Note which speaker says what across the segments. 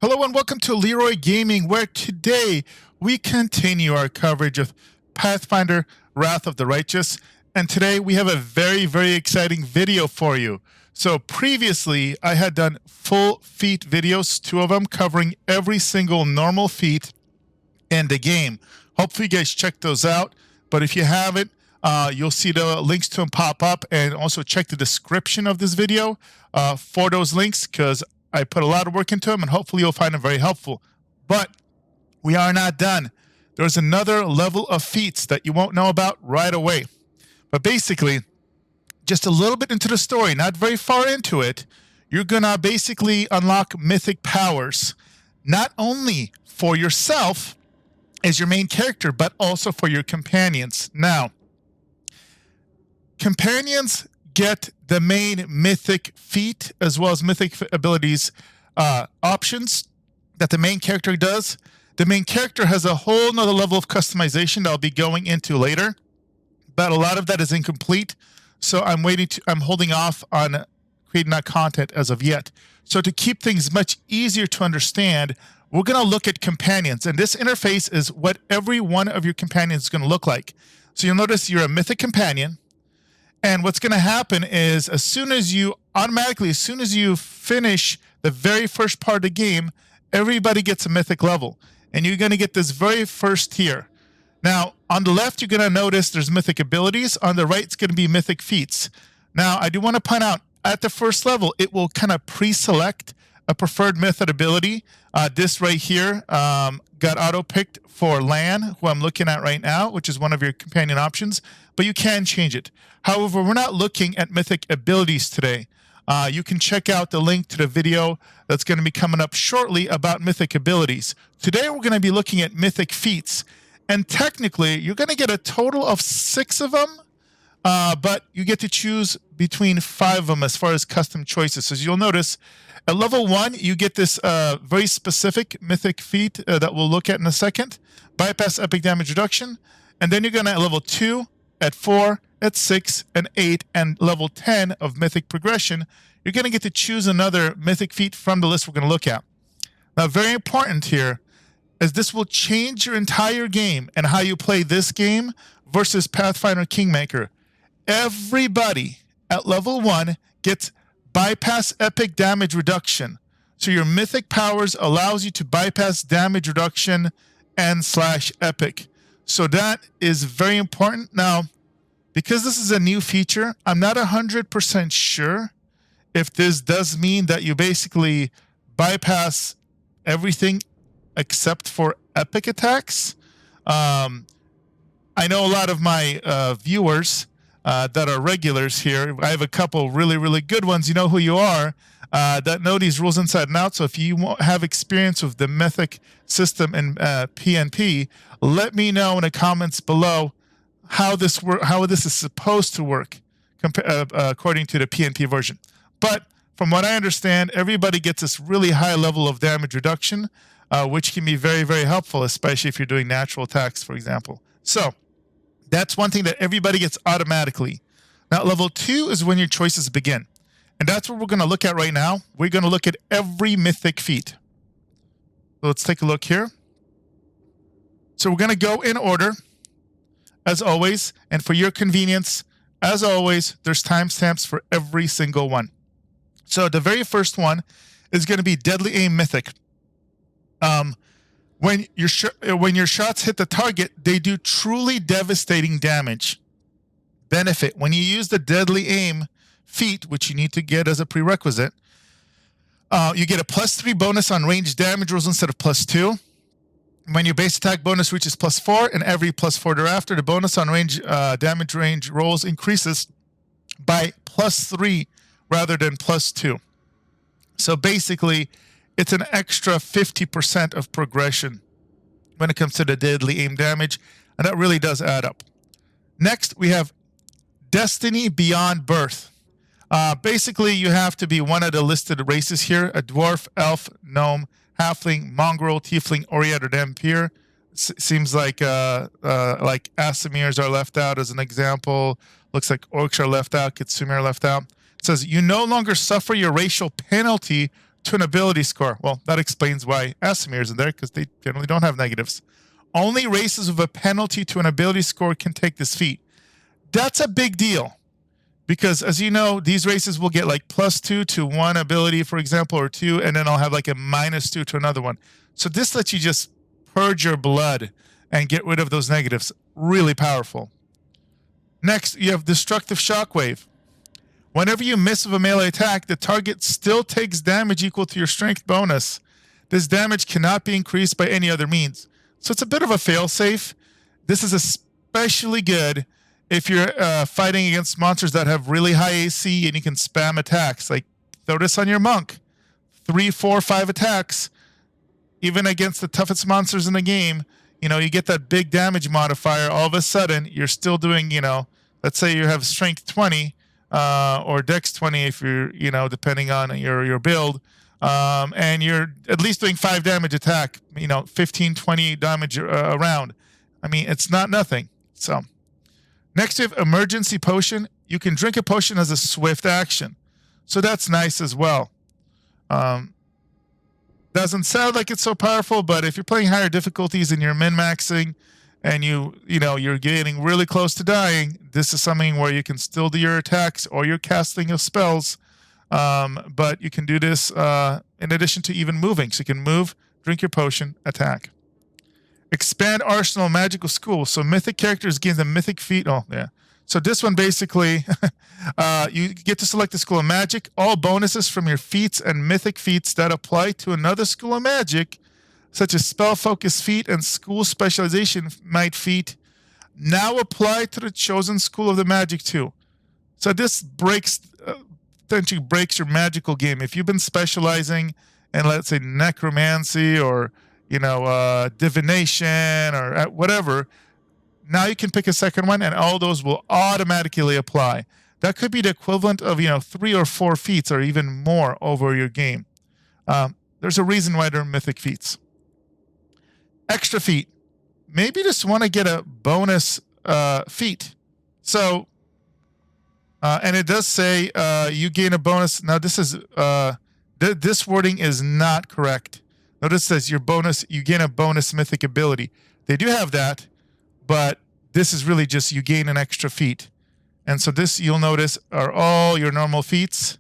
Speaker 1: Hello and welcome to Leeroy Gaming, where today we continue our coverage of Pathfinder Wrath of the Righteous. And today we have a very exciting video for you. So previously I had done full feat videos, 2 of them, covering every single normal feat in the game. Hopefully you guys check those out. But if you haven't, you'll see the links to them pop up, and also check the description of this video for those links, because I put a lot of work into them, and hopefully you'll find them very helpful. But we are not done. There's another level of feats that you won't know about right away. But basically, just a little bit into the story, not very far into it, you're gonna basically unlock mythic powers, not only for yourself as your main character, but also for your companions. Now, companions get the main mythic feat as well as mythic abilities options that the main character does. The main character has a whole nother level of customization that I'll be going into later, but a lot of that is incomplete, so I'm holding off on creating that content as of yet. So to keep things much easier to understand, we're going to look at companions, and this interface is what every one of your companions is going to look like. So you'll notice you're a mythic companion. And what's going to happen is as soon as you finish the very first part of the game, everybody gets a mythic level. And you're going to get this very first tier. Now, on the left, you're going to notice there's mythic abilities. On the right, it's going to be mythic feats. Now, I do want to point out, at the first level, it will kind of pre-select a preferred mythic ability. This right here got auto-picked for Lan, who I'm looking at right now, which is one of your companion options, but you can change it. However, we're not looking at mythic abilities today. You can check out the link to the video that's going to be coming up shortly about mythic abilities. Today, we're going to be looking at mythic feats, and technically, you're going to get a total of 6 of them, but you get to choose between 5 of them as far as custom choices. So as you'll notice, at level 1, you get this very specific mythic feat that we'll look at in a second, bypass epic damage reduction, and then you're going to at level 2, at 4, at 6, and 8, and level 10 of mythic progression, you're going to get to choose another mythic feat from the list we're going to look at. Now, very important here, as this will change your entire game and how you play this game versus Pathfinder Kingmaker. Everybody at level 1 gets bypass epic damage reduction. So your mythic powers allows you to bypass damage reduction and /epic. So that is very important. Now, because this is a new feature, I'm not 100% sure if this does mean that you basically bypass everything except for epic attacks. I know a lot of my viewers that are regulars here. I have a couple really good ones. You know who you are, that know these rules inside and out. So if you have experience with the mythic system in PNP, let me know in the comments below how this is supposed to work according to the PNP version. But from what I understand, everybody gets this really high level of damage reduction, which can be very helpful, especially if you're doing natural attacks, for example. So that's one thing that everybody gets automatically. Now, level 2 is when your choices begin. And that's what we're going to look at right now. We're going to look at every mythic feat. So let's take a look here. So we're going to go in order, as always. And for your convenience, as always, there's timestamps for every single one. So the very first one is going to be Deadly Aim Mythic. When your shots hit the target, they do truly devastating damage. Benefit: when you use the Deadly Aim feat, which you need to get as a prerequisite, you get a +3 bonus on range damage rolls instead of +2. When your base attack bonus reaches +4, and every +4 thereafter, the bonus on range damage range rolls increases by +3 rather than +2. So basically, it's an extra 50% of progression when it comes to the deadly aim damage, and that really does add up. Next, we have Destiny Beyond Birth. Basically, you have to be one of the listed races here: a dwarf, elf, gnome, halfling, mongrel, tiefling, oread, or dhampir. Seems like Asamirs are left out as an example. Looks like orcs are left out, Kitsumi are left out. It says, you no longer suffer your racial penalty to an ability score. Well, that explains why Asimir isn't there, because they generally don't have negatives. Only races with a penalty to an ability score can take this feat. That's a big deal, because as you know, these races will get like +2 to one ability, for example, or 2, and then I'll have like a -2 to another one. So this lets you just purge your blood and get rid of those negatives. Really powerful. Next, you have Destructive Shockwave. Whenever you miss with a melee attack, the target still takes damage equal to your strength bonus. This damage cannot be increased by any other means. So it's a bit of a failsafe. This is especially good if you're fighting against monsters that have really high AC and you can spam attacks. Like, throw this on your monk. 3, 4, 5 attacks. Even against the toughest monsters in the game, you know, you get that big damage modifier. All of a sudden, you're still doing, you know, let's say you have strength 20, or dex 20 if you're, you know, depending on your build, and you're at least doing 5 damage attack, you know, 15, 20 damage around. I mean, it's not nothing. So next we have Emergency Potion. You can drink a potion as a swift action, so that's nice as well. Doesn't sound like it's so powerful, but if you're playing higher difficulties and you're min-maxing and you're getting really close to dying, this is something where you can still do your attacks or your casting of spells, but you can do this in addition to even moving. So you can move, drink your potion, attack. Expand Arsenal Magical School. So mythic characters gain the mythic feat. Oh, yeah. So this one basically, you get to select the school of magic. All bonuses from your feats and mythic feats that apply to another school of magic, such as spell focus feat and school specialization might feat, now apply to the chosen school of the magic too. So this potentially breaks your magical game. If you've been specializing in, let's say, necromancy or, you know, divination or whatever, now you can pick a second one and all those will automatically apply. That could be the equivalent of, you know, 3 or 4 feats or even more over your game. There's a reason why they're mythic feats. Extra feat. Maybe you just want to get a bonus feat. So, and it does say you gain a bonus. Now this is this wording is not correct. Notice it says you gain a bonus mythic ability. They do have that, but this is really just you gain an extra feat. And so this, you'll notice, are all your normal feats.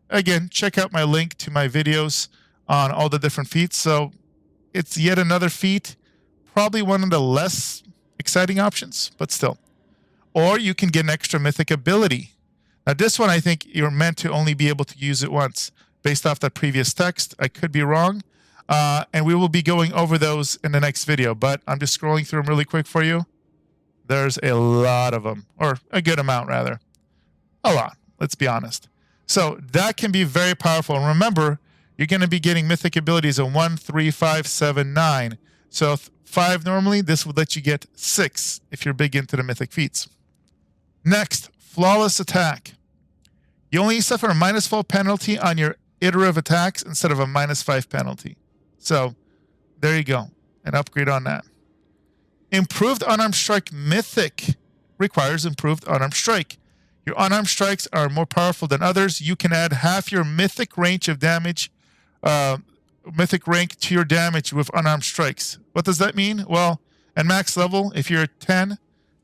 Speaker 1: Again, check out my link to my videos on all the different feats. So it's yet another feat, probably one of the less exciting options, but still. Or you can get an extra mythic ability. Now this one, I think you're meant to only be able to use it once based off that previous text. I could be wrong. And we will be going over those in the next video, but I'm just scrolling through them really quick for you. There's a lot of them, or a good amount rather. A lot, let's be honest. So that can be very powerful. And remember, you're going to be getting mythic abilities of 1, 3, 5, 7, 9. So 5 normally, this would let you get 6 if you're big into the mythic feats. Next, Flawless Attack. You only suffer a -4 penalty on your iterative attacks instead of a -5 penalty. So there you go, an upgrade on that. Improved Unarmed Strike Mythic requires Improved Unarmed Strike. Your unarmed strikes are more powerful than others. You can add half your mythic range of damage, mythic rank to your damage with unarmed strikes. What does that mean? Well, at max level, if you're at 10,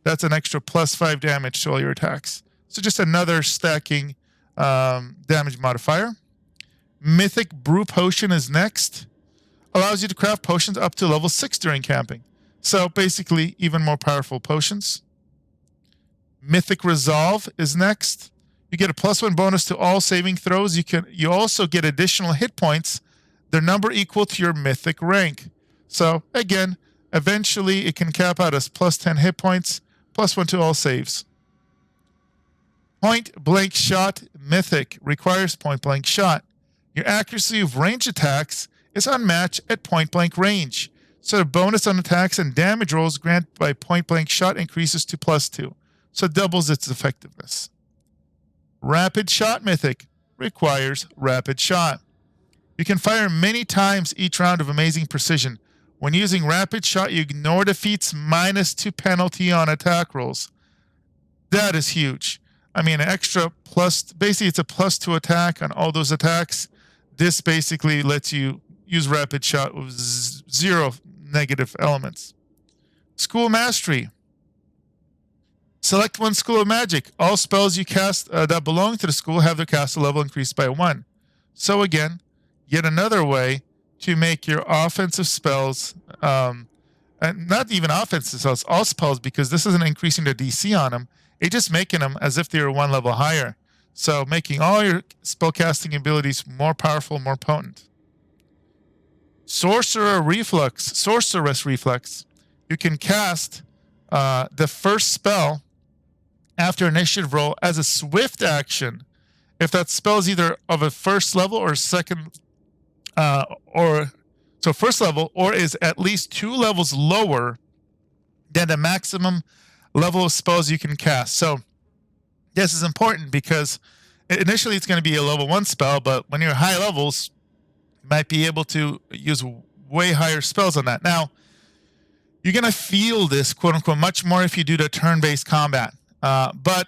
Speaker 1: that's an extra +5 damage to all your attacks. So just another stacking damage modifier. Mythic Brew Potion is next. Allows you to craft potions up to level 6 during camping. So basically, even more powerful potions. Mythic Resolve is next. You get a +1 bonus to all saving throws. You also get additional hit points, their number equal to your mythic rank. So again, eventually it can cap out as +10 hit points, +1 to all saves. Point Blank Shot Mythic requires point blank shot. Your accuracy of range attacks is unmatched at point blank range. So the bonus on attacks and damage rolls granted by point blank shot increases to +2. So it doubles its effectiveness. Rapid Shot Mythic requires Rapid Shot. You can fire many times each round of amazing precision. When using Rapid Shot, you ignore the feat's -2 penalty on attack rolls. That is huge. I mean, an extra plus, basically it's a +2 attack on all those attacks. this basically lets you use Rapid Shot with 0 negative elements. School Mastery. Select one school of magic. All spells you cast that belong to the school have their caster level increased by 1. So again, yet another way to make your offensive spells, and not even offensive spells, all spells, because this isn't increasing the DC on them. It's just making them as if they were 1 level higher. So making all your spellcasting abilities more powerful, more potent. Sorcerous Reflex. You can cast the first spell after initiative roll as a swift action if that spell is either of a first level or second, first level, or is at least 2 levels lower than the maximum level of spells you can cast. So this is important because initially it's going to be a level 1 spell, but when you're high levels, you might be able to use way higher spells on that. Now, you're going to feel this, quote unquote, much more if you do the turn-based combat. But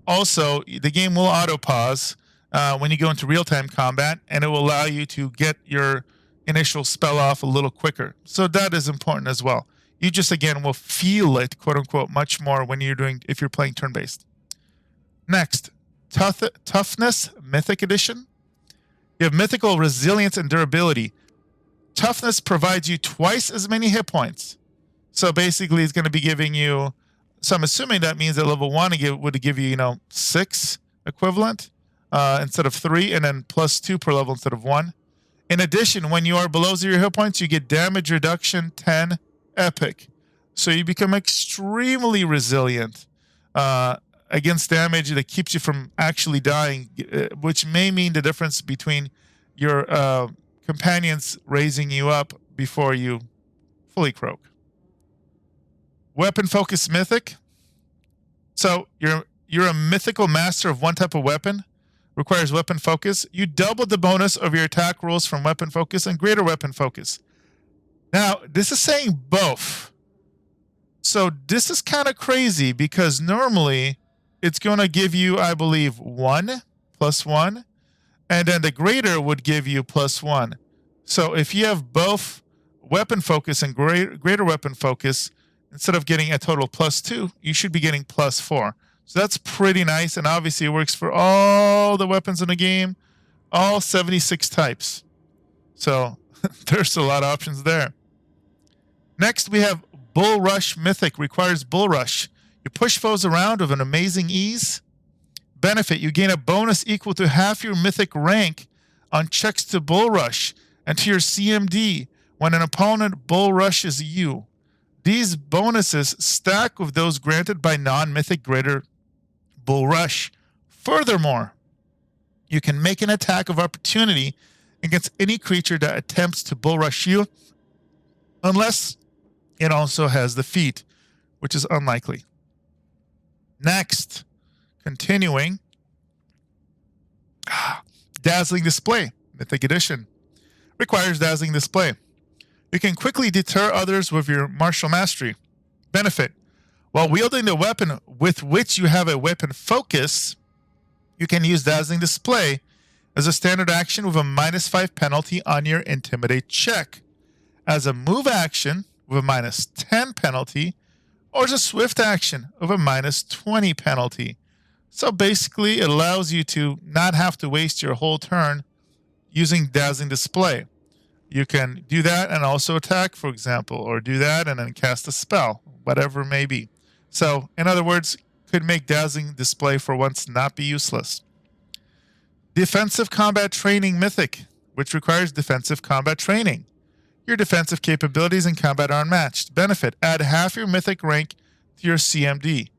Speaker 1: also, the game will auto-pause when you go into real-time combat, and it will allow you to get your initial spell off a little quicker. So that is important as well. You just, again, will feel it, quote unquote, much more when you're doing, if you're playing turn-based. Next, Toughness, Mythic Edition. You have Mythical Resilience and Durability. Toughness provides you twice as many hit points. So basically, it's going to be giving you, so I'm assuming that means at level 1 it would give you, 6 equivalent instead of 3, and then plus 2 per level instead of 1. In addition, when you are below 0 hit points, you get damage reduction 10 epic. So you become extremely resilient against damage that keeps you from actually dying, which may mean the difference between your companions raising you up before you fully croak. Weapon Focus Mythic. So you're a mythical master of one type of weapon. Requires weapon focus. You double the bonus of your attack rolls from weapon focus and greater weapon focus. Now, this is saying both. So this is kind of crazy because normally it's going to give you, I believe, 1 plus 1. And then the greater would give you plus 1. So if you have both weapon focus and greater weapon focus, instead of getting a total plus 2, you should be getting plus 4. So that's pretty nice, and obviously it works for all the weapons in the game, all 76 types. So there's a lot of options there. Next, we have Bull Rush Mythic. Requires Bull Rush. You push foes around with an amazing ease. Benefit, you gain a bonus equal to half your mythic rank on checks to Bull Rush and to your CMD when an opponent Bull Rushes you. These bonuses stack with those granted by non-mythic greater Bull Rush. Furthermore, you can make an attack of opportunity against any creature that attempts to Bull Rush you, unless it also has the feat, which is unlikely. Next, continuing, Dazzling Display, Mythic Edition. Requires Dazzling Display. You can quickly deter others with your martial mastery. Benefit, while wielding the weapon with which you have a weapon focus, you can use Dazzling Display as a standard action with a -5 penalty on your Intimidate check, as a move action with a -10 penalty, or as a swift action with a -20 penalty. So basically, it allows you to not have to waste your whole turn using Dazzling Display. You can do that and also attack, for example, or do that and then cast a spell, whatever it may be. So, in other words, could make Dazzling Display for once not be useless. Defensive Combat Training Mythic, which requires defensive combat training. Your defensive capabilities in combat are unmatched. Benefit, add half your mythic rank to your CMD.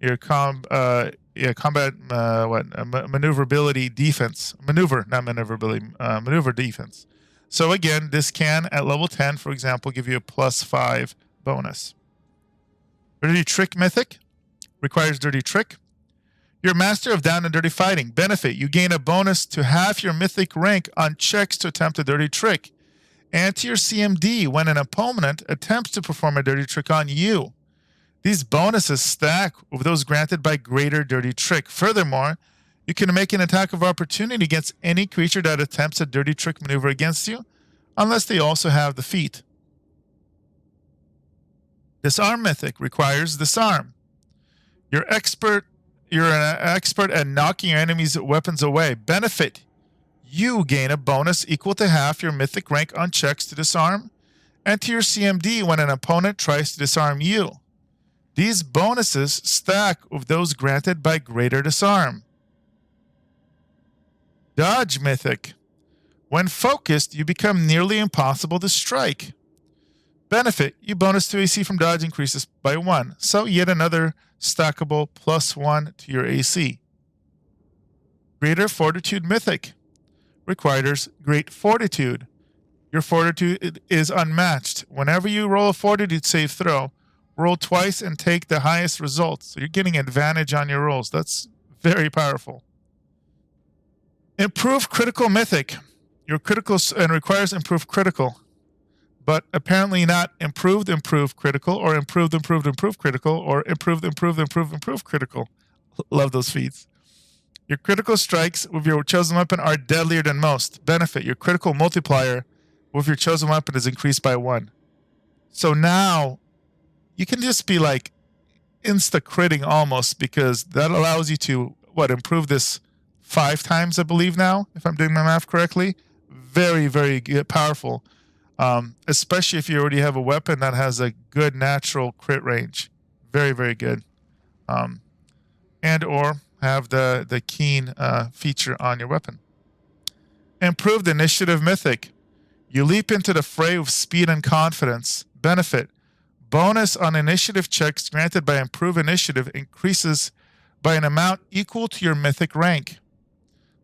Speaker 1: Your maneuverability defense. Maneuver defense. So again, this can, at level 10, for example, give you a +5 bonus. Dirty Trick Mythic. Requires Dirty Trick. You're Master of Down and Dirty Fighting. Benefit, you gain a bonus to half your mythic rank on checks to attempt a dirty trick, and to your CMD when an opponent attempts to perform a dirty trick on you. These bonuses stack with those granted by greater dirty trick. Furthermore, You can make an attack of opportunity against any creature that attempts a dirty trick maneuver against you, unless they also have the feat. Disarm Mythic requires Disarm. You're an expert at knocking your enemies' weapons away. Benefit: you gain a bonus equal to half your mythic rank on checks to disarm, and to your CMD when an opponent tries to disarm you. These bonuses stack with those granted by greater disarm. Dodge Mythic. When focused, you become nearly impossible to strike. Benefit: you bonus to AC from dodge increases by 1, so yet another stackable +1 to your AC. Greater Fortitude Mythic requires Great Fortitude. Your Fortitude is unmatched. Whenever you roll a Fortitude save throw, roll twice and take the highest result. So you're getting advantage on your rolls. That's very powerful. Improved Critical Mythic. Your critical and requires improved critical, but apparently not improved critical, or improved critical, or improved critical. Love those feats. Your critical strikes with your chosen weapon are deadlier than most. Benefit: your critical multiplier with your chosen weapon is increased by 1. So now you can just be like insta-critting almost, because that allows you to, improve this 5 times, I believe now, if I'm doing my math correctly. Very, very good, powerful. Especially if you already have a weapon that has a good natural crit range. Very, very good. And or have the keen feature on your weapon. Improved Initiative Mythic. You leap into the fray with speed and confidence. Benefit: bonus on initiative checks granted by Improved Initiative increases by an amount equal to your mythic rank.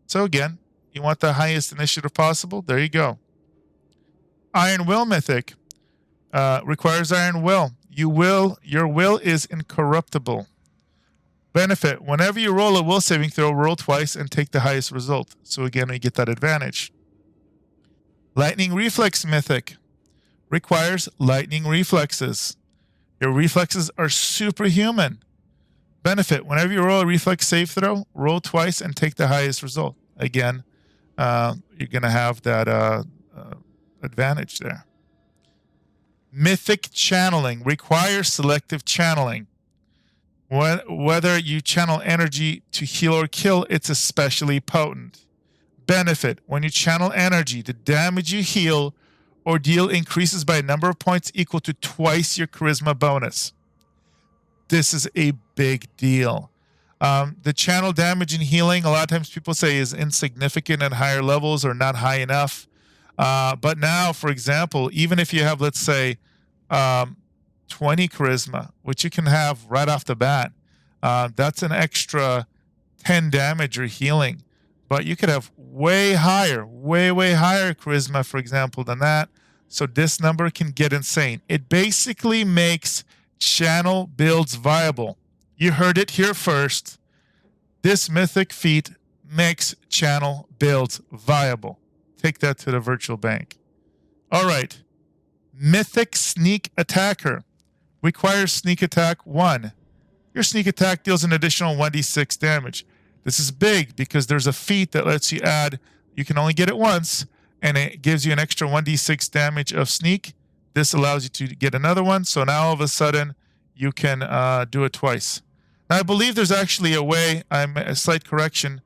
Speaker 1: So again, you want the highest initiative possible? There you go. Iron Will Mythic requires Iron Will. Your will is incorruptible. Benefit: whenever you roll a will saving throw, roll twice and take the highest result. So again, we get that advantage. Lightning Reflex Mythic requires Lightning Reflexes. Your reflexes are superhuman. Benefit: whenever you roll a reflex save throw, roll twice and take the highest result. Again, you're going to have that advantage there. Mythic Channeling requires Selective Channeling. Whether you channel energy to heal or kill, it's especially potent. Benefit: when you channel energy, the damage you heal or deal increases by a number of points equal to twice your charisma bonus. This is a big deal. The channel damage and healing, a lot of times people say, is insignificant at higher levels or not high enough. But now, for example, even if you have, let's say, 20 charisma, which you can have right off the bat, that's an extra 10 damage or healing. But you could have way higher charisma, for example, than that. So this number can get insane. It basically makes channel builds viable. You heard it here first. This mythic feat makes channel builds viable. Take that to the virtual bank. All right. Mythic Sneak Attacker requires Sneak Attack 1. Your sneak attack deals an additional 1d6 damage. This is big because there's a feat that lets you add, you can only get it once, and it gives you an extra 1d6 damage of sneak. This allows you to get another one, so now all of a sudden you can do it twice. Now I believe there's actually a way, a slight correction,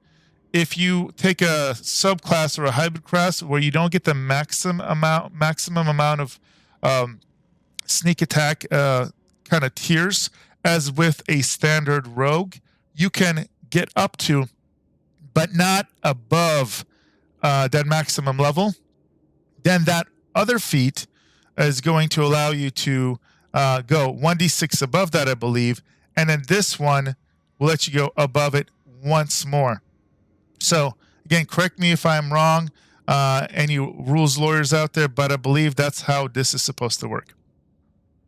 Speaker 1: if you take a subclass or a hybrid class where you don't get the maximum amount of sneak attack kind of tiers as with a standard rogue, you can get up to, but not above that maximum level. Then that other feat is going to allow you to go 1d6 above that, I believe, and then this one will let you go above it once more. So again, correct me if I'm wrong, any rules lawyers out there, but I believe that's how this is supposed to work.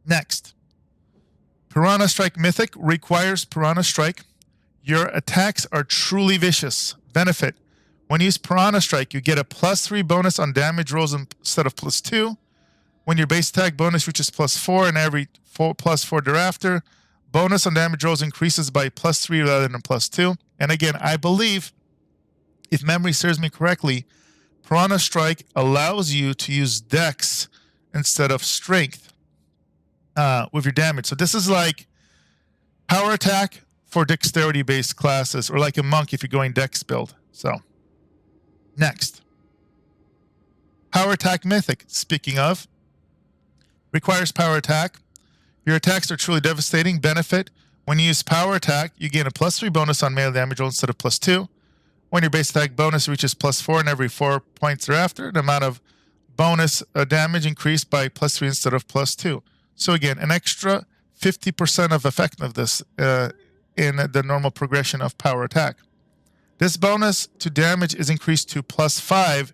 Speaker 1: Next, Piranha Strike Mythic requires Piranha Strike. Your attacks are truly vicious. Benefit: when you use Piranha Strike, you get a +3 bonus on damage rolls instead of +2. When your base attack bonus reaches +4 and every +4 thereafter, bonus on damage rolls increases by +3 rather than +2. And again, I believe If memory serves me correctly, Piranha Strike allows you to use Dex instead of Strength with your damage. So this is like Power Attack for Dexterity-based classes, or like a Monk if you're going Dex build. So, next. Power Attack Mythic, speaking of, requires Power Attack. Your attacks are truly devastating. Benefit, when you use Power Attack, you gain a +3 bonus on melee damage roll instead of +2. When your base attack bonus reaches +4 and every 4 points thereafter, the amount of bonus damage increased by +3 instead of +2. So again, an extra 50% of effectiveness in the normal progression of Power Attack. This bonus to damage is increased to +5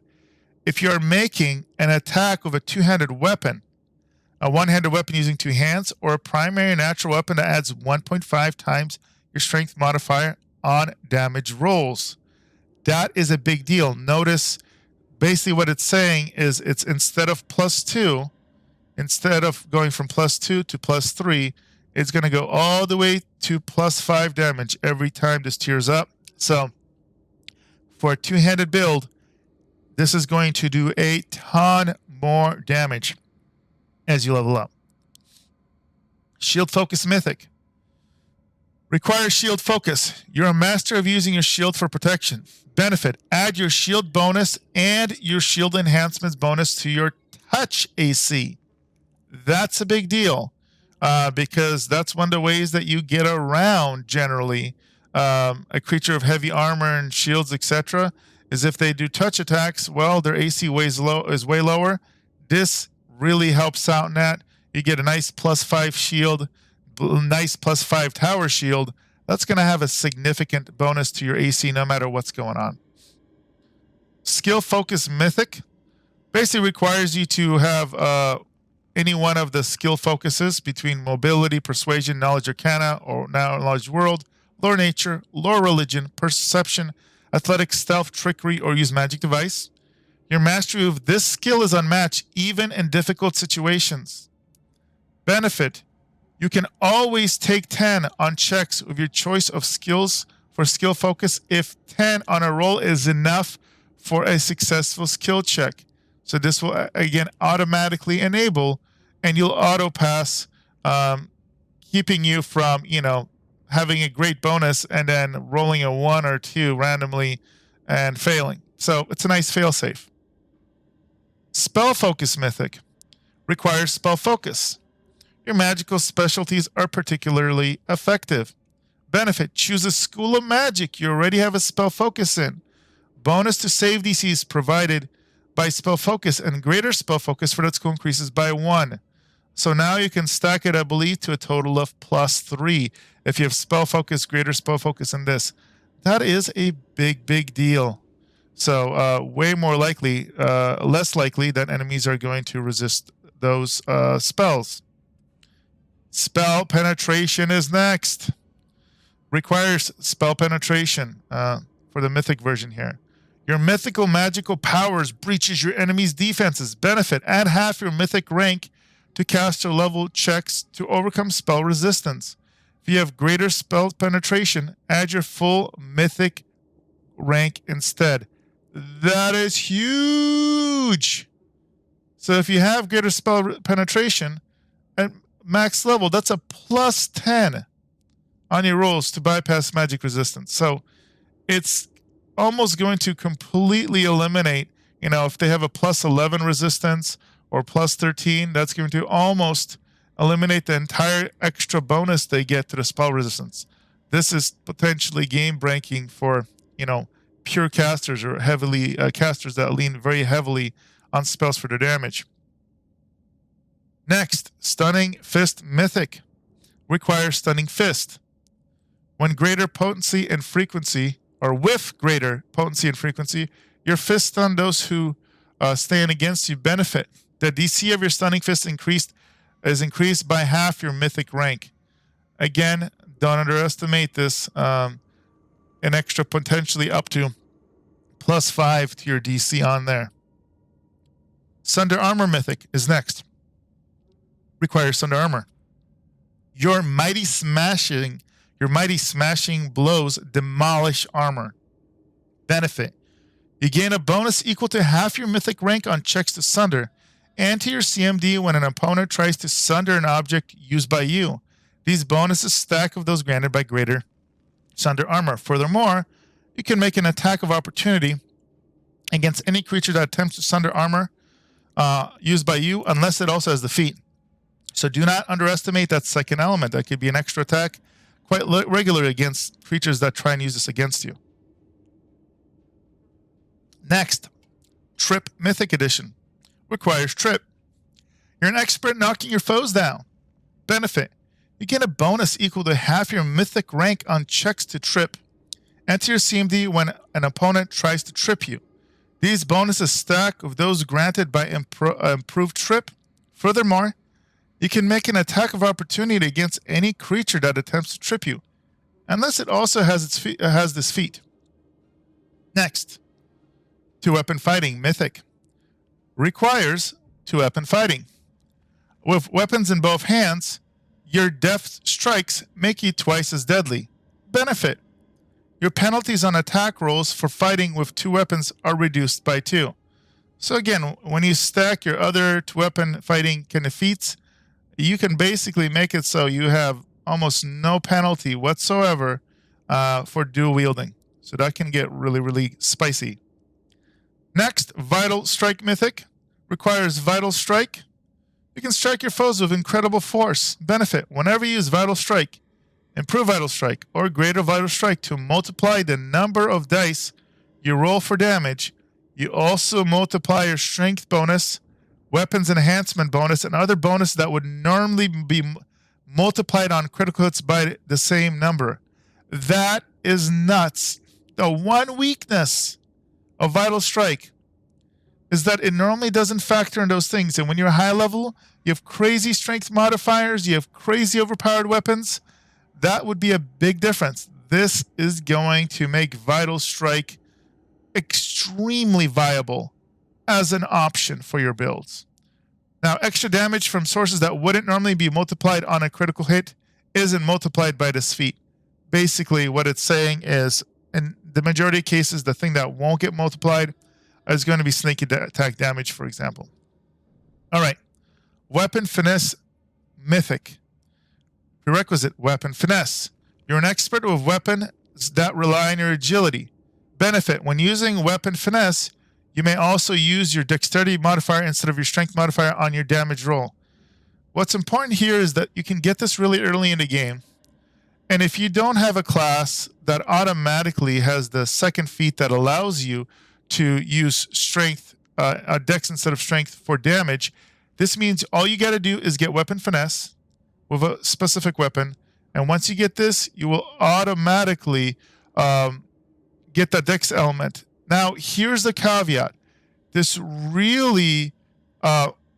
Speaker 1: if you are making an attack with a two-handed weapon, a one-handed weapon using two hands, or a primary natural weapon that adds 1.5 times your strength modifier on damage rolls. That is a big deal. Notice basically what it's saying is it's instead of +2, instead of going from +2 to +3, it's going to go all the way to +5 damage every time this tiers up. So for a two-handed build, this is going to do a ton more damage as you level up. Shield Focus Mythic. Requires Shield Focus. You're a master of using your shield for protection. Benefit, add your shield bonus and your shield enhancements bonus to your touch AC. That's a big deal because that's one of the ways that you get around generally a creature of heavy armor and shields, etc. is if they do touch attacks, well, their AC is way lower. This really helps out in that. You get a nice +5 shield, nice +5 tower shield. That's going to have a significant bonus to your AC no matter what's going on. Skill Focus Mythic basically requires you to have any one of the skill focuses between mobility, persuasion, knowledge arcana, or knowledge world, lore nature, lore religion, perception, athletics, stealth, trickery, or use magic device. Your mastery of this skill is unmatched even in difficult situations. Benefit, you can always take 10 on checks with your choice of skills for skill focus if 10 on a roll is enough for a successful skill check. So this will, again, automatically enable, and you'll auto pass, keeping you from, having a great bonus and then rolling a 1 or 2 randomly and failing. So it's a nice failsafe. Spell Focus Mythic requires Spell Focus. Your magical specialties are particularly effective. Benefit, choose a school of magic you already have a spell focus in. Bonus to save DCs provided by spell focus, and greater spell focus for that school increases by 1. So now you can stack it, I believe, to a total of +3 if you have spell focus, greater spell focus in this. That is a big deal. So way more likely, less likely that enemies are going to resist those spells. Spell Penetration is next. Requires Spell Penetration for the Mythic version here. Your mythical magical powers breaches your enemy's defenses. Benefit, add half your mythic rank to caster level checks to overcome spell resistance. If you have greater spell penetration, add your full mythic rank instead. That is huge. So if you have greater spell penetration at max level, that's a +10 on your rolls to bypass magic resistance. So it's almost going to completely eliminate, if they have a +11 resistance or +13, that's going to almost eliminate the entire extra bonus they get to the spell resistance. This is potentially game breaking for, pure casters or heavily casters that lean very heavily on spells for their damage. Next, Stunning Fist Mythic requires Stunning Fist. When greater potency and frequency, or with greater potency and frequency, your fist stun those who stand against you. Benefit, the DC of your Stunning Fist is increased by half your mythic rank. Again, don't underestimate this. An extra potentially up to +5 to your DC on there. Sunder Armor Mythic is next. Requires Sunder Armor. Your mighty smashing blows demolish armor. Benefit, You gain a bonus equal to half your mythic rank on checks to Sunder, and to your CMD when an opponent tries to Sunder an object used by you. These bonuses stack with those granted by greater Sunder armor. Furthermore, you can make an attack of opportunity against any creature that attempts to Sunder armor used by you, unless it also has the feat. So do not underestimate that second element. That could be an extra attack quite regularly against creatures that try and use this against you. Next, Trip Mythic Edition. Requires Trip. You're an expert knocking your foes down. Benefit. You get a bonus equal to half your mythic rank on checks to trip. Enter your CMD when an opponent tries to trip you. These bonuses stack with those granted by improved trip. Furthermore, you can make an attack of opportunity against any creature that attempts to trip you, unless it also has this feat. Next, two-weapon fighting mythic. Requires two-weapon fighting. With weapons in both hands, your deft strikes make you twice as deadly. Benefit. Your penalties on attack rolls for fighting with two weapons are reduced by 2. So again, when you stack your other two-weapon fighting kind of feats, you can basically make it so you have almost no penalty whatsoever for dual wielding. So that can get really, really spicy. Next, Vital Strike Mythic. Requires Vital Strike. You can strike your foes with incredible force. Benefit. Whenever you use Vital Strike, improve Vital Strike, or greater Vital Strike to multiply the number of dice you roll for damage, you also multiply your strength bonus, weapons enhancement bonus, and other bonus that would normally be multiplied on critical hits by the same number. That is nuts. The one weakness of Vital Strike is that it normally doesn't factor in those things. And when you're high level, you have crazy strength modifiers, you have crazy overpowered weapons. That would be a big difference. This is going to make Vital Strike extremely viable as an option for your builds. Now, extra damage from sources that wouldn't normally be multiplied on a critical hit isn't multiplied by this feat. Basically, what it's saying is, in the majority of cases, the thing that won't get multiplied is going to be sneak attack damage, for example. All right. Weapon Finesse Mythic. Prerequisite, Weapon Finesse. You're an expert with weapons that rely on your agility. Benefit, when using Weapon Finesse, you may also use your dexterity modifier instead of your strength modifier on your damage roll. What's important here is that you can get this really early in the game. And if you don't have a class that automatically has the second feat that allows you to use strength, dex instead of strength for damage, this means all you got to do is get Weapon Finesse with a specific weapon. And once you get this, you will automatically get the dex element. Now, here's the caveat. This really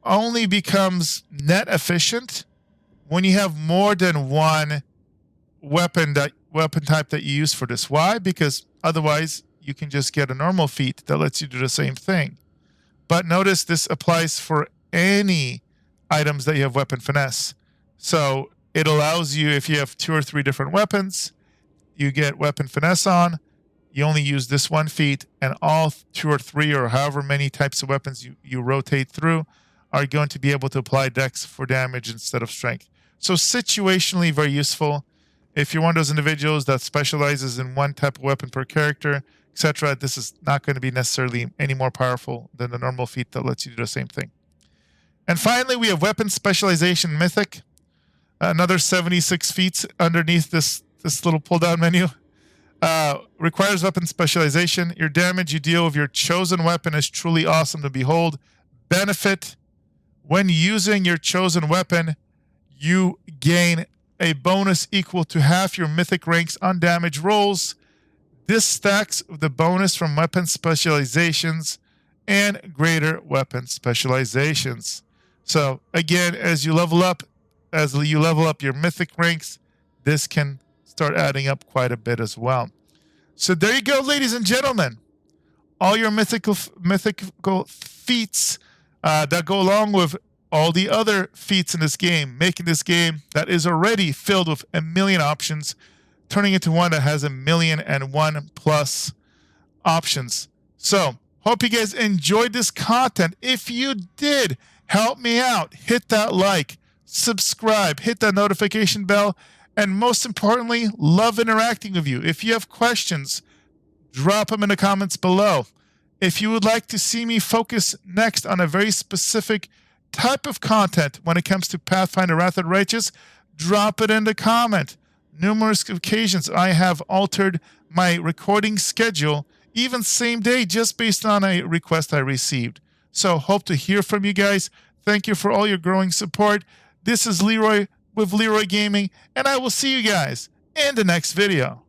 Speaker 1: only becomes net efficient when you have more than one weapon type that you use for this. Why? Because otherwise you can just get a normal feat that lets you do the same thing. But notice this applies for any items that you have Weapon Finesse. So it allows you, if you have 2 or 3 different weapons, you get Weapon Finesse on, you only use this one feat, and all 2 or 3 or however many types of weapons you rotate through are going to be able to apply dex for damage instead of strength. So situationally very useful. If you're one of those individuals that specializes in one type of weapon per character, etc., this is not going to be necessarily any more powerful than the normal feat that lets you do the same thing. And finally, we have Weapon Specialization Mythic. Another 76 feats underneath this little pull-down menu. Requires Weapon Specialization. Your damage you deal with your chosen weapon is truly awesome to behold. Benefit, when using your chosen weapon, you gain a bonus equal to half your mythic ranks on damage rolls. This stacks with the bonus from Weapon Specializations and greater Weapon Specializations. So again, as you level up your mythic ranks, this can start adding up quite a bit as well. So there you go, ladies and gentlemen. All your mythical feats that go along with all the other feats in this game, making this game that is already filled with a million options, turning into one that has 1,000,001 plus options. So, hope you guys enjoyed this content. If you did, help me out. Hit that like, subscribe, hit that notification bell, and most importantly, love interacting with you. If you have questions, drop them in the comments below. If you would like to see me focus next on a very specific type of content when it comes to Pathfinder Wrath of the Righteous, drop it in the comment. Numerous occasions I have altered my recording schedule, even same day, just based on a request I received. So hope to hear from you guys. Thank you for all your growing support. This is Leeroy with Leeroy Gaming, and I will see you guys in the next video.